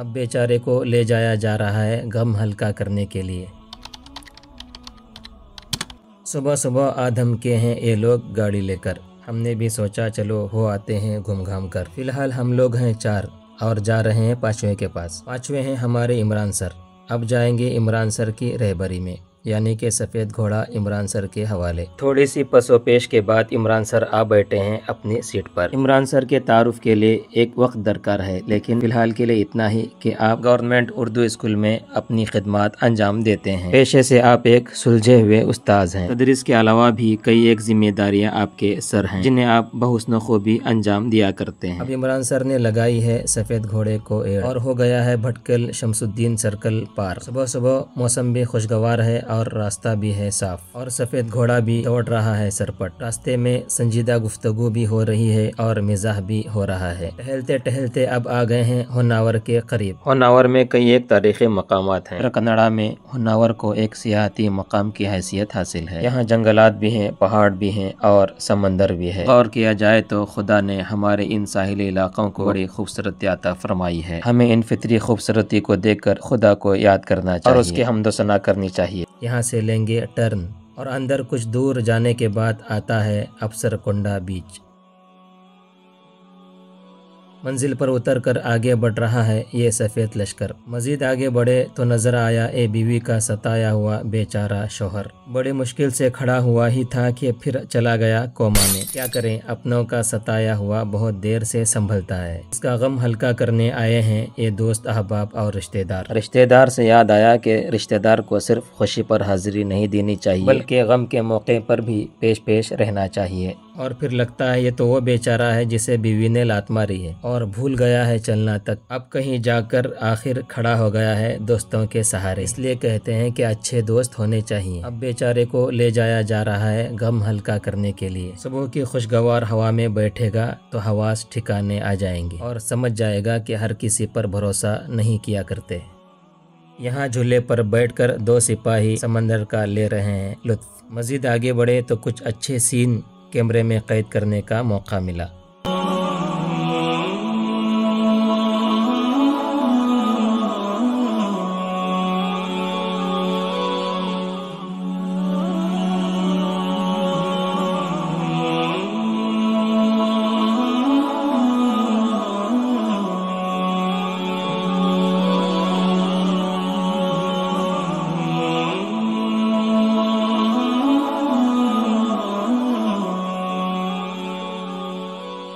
اب بیچارے کو لے جایا جا رہا ہے غم ہلکا کرنے کے لیے۔ صبح صبح آدھم کے ہیں یہ لوگ گاڑی لے کر، ہم نے بھی سوچا چلو ہو آتے ہیں گھوم گھام کر۔ فی الحال ہم لوگ ہیں 4 اور جا رہے ہیں پانچویں کے پاس۔ پانچویں ہیں ہمارے عمران سر، اب جائیں گے عمران سر کی رہبری میں، یعنی کہ سفید گھوڑا عمران سر کے حوالے۔ تھوڑی سی پس و پیش کے بعد عمران سر آ بیٹھے ہیں اپنی سیٹ پر۔ عمران سر کے تعارف کے لیے ایک وقت درکار ہے، لیکن فی الحال کے لیے اتنا ہی کہ آپ گورنمنٹ اردو اسکول میں اپنی خدمات انجام دیتے ہیں۔ پیشے سے آپ ایک سلجھے ہوئے استاذ ہیں۔ تدریس کے علاوہ بھی کئی ایک ذمہ داریاں آپ کے سر ہیں جنہیں آپ بحسن خوبی انجام دیا کرتے ہیں۔ اب عمران سر نے لگائی ہے سفید گھوڑے کو ایڑ اور ہو گیا ہے بھٹکل شمس الدین سرکل پار۔ صبح صبح موسم بھی خوشگوار ہے اور راستہ بھی ہے صاف، اور سفید گھوڑا بھی دوڑ رہا ہے سرپٹ۔ راستے میں سنجیدہ گفتگو بھی ہو رہی ہے اور مزاح بھی ہو رہا ہے۔ ٹہلتے ٹہلتے اب آ گئے ہیں ہوناور کے قریب۔ ہوناور میں کئی ایک تاریخی مقامات ہیں۔ کنڑا میں ہوناور کو ایک سیاحتی مقام کی حیثیت حاصل ہے۔ یہاں جنگلات بھی ہیں، پہاڑ بھی ہیں اور سمندر بھی ہے۔ غور کیا جائے تو خدا نے ہمارے ان ساحلی علاقوں کو بڑی خوبصورتی عطا فرمائی ہے۔ ہمیں ان فطری خوبصورتی کو دیکھ کر خدا کو یاد کرنا چاہیے اور اس کی حمد و ثنا کرنی چاہیے۔ یہاں سے لیں گے ٹرن اور اندر کچھ دور جانے کے بعد آتا ہے افسر کنڈا بیچ۔ منزل پر اتر کر آگے بڑھ رہا ہے یہ سفید لشکر۔ مزید آگے بڑھے تو نظر آیا اے بیوی کا ستایا ہوا بیچارہ شوہر۔ بڑی مشکل سے کھڑا ہوا ہی تھا کہ پھر چلا گیا کوما میں۔ کیا کریں، اپنوں کا ستایا ہوا بہت دیر سے سنبھلتا ہے۔ اس کا غم ہلکا کرنے آئے ہیں یہ دوست احباب اور رشتہ دار۔ رشتہ دار سے یاد آیا کہ رشتہ دار کو صرف خوشی پر حاضری نہیں دینی چاہیے بلکہ غم کے موقع پر بھی پیش رہنا چاہیے۔ اور پھر لگتا ہے یہ تو وہ بیچارہ ہے جسے بیوی نے لات ماری ہے اور بھول گیا ہے چلنا تک۔ اب کہیں جا کر آخر کھڑا ہو گیا ہے دوستوں کے سہارے۔ اس لیے کہتے ہیں کہ اچھے دوست ہونے چاہیے۔ اب بیچارے کو لے جایا جا رہا ہے غم ہلکا کرنے کے لیے۔ صبح کی خوشگوار ہوا میں بیٹھے گا تو حواس ٹھکانے آ جائیں گے اور سمجھ جائے گا کہ ہر کسی پر بھروسہ نہیں کیا کرتے۔ یہاں جھولے پر بیٹھ کر 2 سپاہی سمندر کا لے رہے ہیں لطف۔ مزید آگے بڑھے تو کچھ اچھے سین کیمرے میں قید کرنے کا موقع ملا۔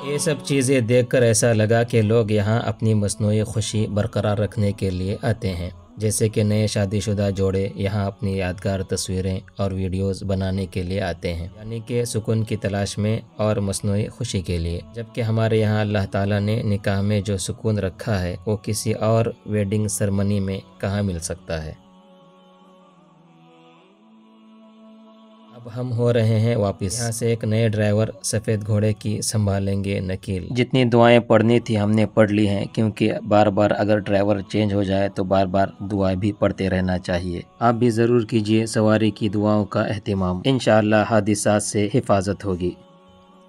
یہ سب چیزیں دیکھ کر ایسا لگا کہ لوگ یہاں اپنی مصنوعی خوشی برقرار رکھنے کے لیے آتے ہیں، جیسے کہ نئے شادی شدہ جوڑے یہاں اپنی یادگار تصویریں اور ویڈیوز بنانے کے لیے آتے ہیں، یعنی کہ سکون کی تلاش میں اور مصنوعی خوشی کے لیے۔ جبکہ ہمارے یہاں اللہ تعالیٰ نے نکاح میں جو سکون رکھا ہے وہ کسی اور ویڈنگ سرمنی میں کہاں مل سکتا ہے۔ اب ہم ہو رہے ہیں واپس۔ یہاں سے ایک نئے ڈرائیور سفید گھوڑے کی سنبھالیں گے نکیل۔ جتنی دعائیں پڑھنی تھی ہم نے پڑھ لی ہیں، کیونکہ بار بار اگر ڈرائیور چینج ہو جائے تو بار بار دعائیں بھی پڑھتے رہنا چاہیے۔ آپ بھی ضرور کیجئے سواری کی دعاؤں کا اہتمام، انشاءاللہ حادثات سے حفاظت ہوگی۔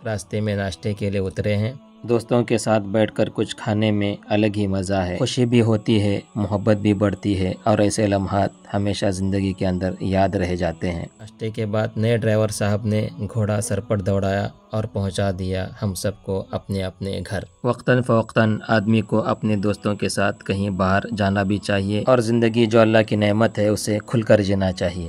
راستے میں ناشتے کے لیے اترے ہیں۔ دوستوں کے ساتھ بیٹھ کر کچھ کھانے میں الگ ہی مزہ ہے، خوشی بھی ہوتی ہے، محبت بھی بڑھتی ہے اور ایسے لمحات ہمیشہ زندگی کے اندر یاد رہ جاتے ہیں۔ ناشتے کے بعد نئے ڈرائیور صاحب نے گھوڑا سر پر دوڑایا اور پہنچا دیا ہم سب کو اپنے اپنے گھر۔ وقتاً فوقتاً آدمی کو اپنے دوستوں کے ساتھ کہیں باہر جانا بھی چاہیے اور زندگی جو اللہ کی نعمت ہے اسے کھل کر جینا چاہیے۔